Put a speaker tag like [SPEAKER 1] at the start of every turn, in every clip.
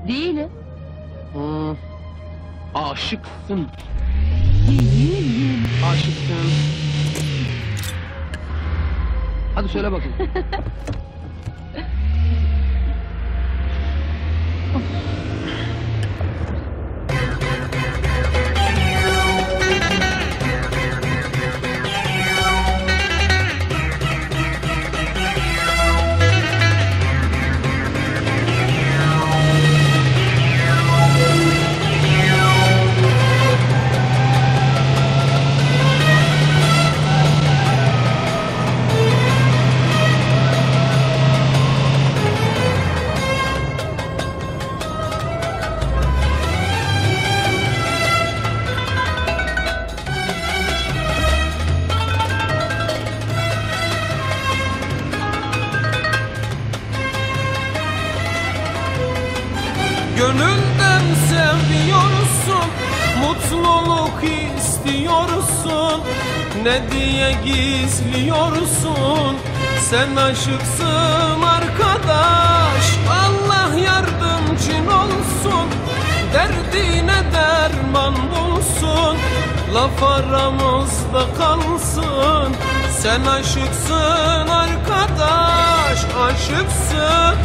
[SPEAKER 1] Değilim.
[SPEAKER 2] Aşıksın.
[SPEAKER 1] Değilim.
[SPEAKER 2] Aşıksın. Hadi söyle bakayım.
[SPEAKER 3] Gönülden seviyorsun, mutluluk istiyorsun. Ne diye gizliyorsun? Sen aşıksın arkadaş. Allah yardımcın olsun, derdine derman bulsun. Laf aramızda kalsın. Sen aşıksın arkadaş, aşıksın.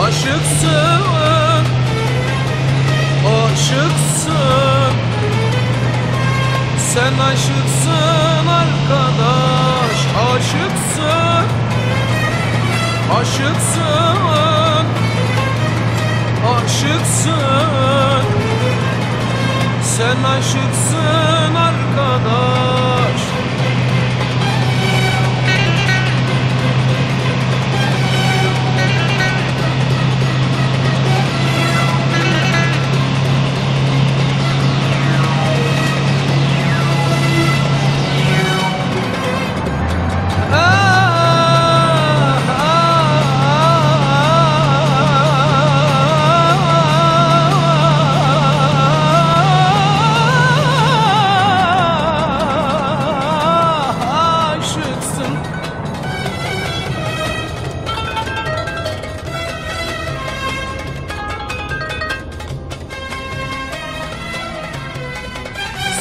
[SPEAKER 3] Aşıksın, aşıksın. Sen aşıksın arkadaş, aşıksın. Aşıksın, aşıksın. Sen aşıksın arkadaş.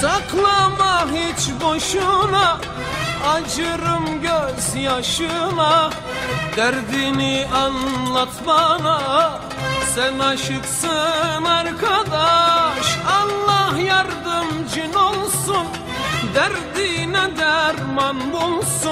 [SPEAKER 3] Saklama hiç boşuna, acırım gözyaşına. Derdini anlat bana, sen aşıksın arkadaş. Allah yardımcın olsun, derdine derman bulsun.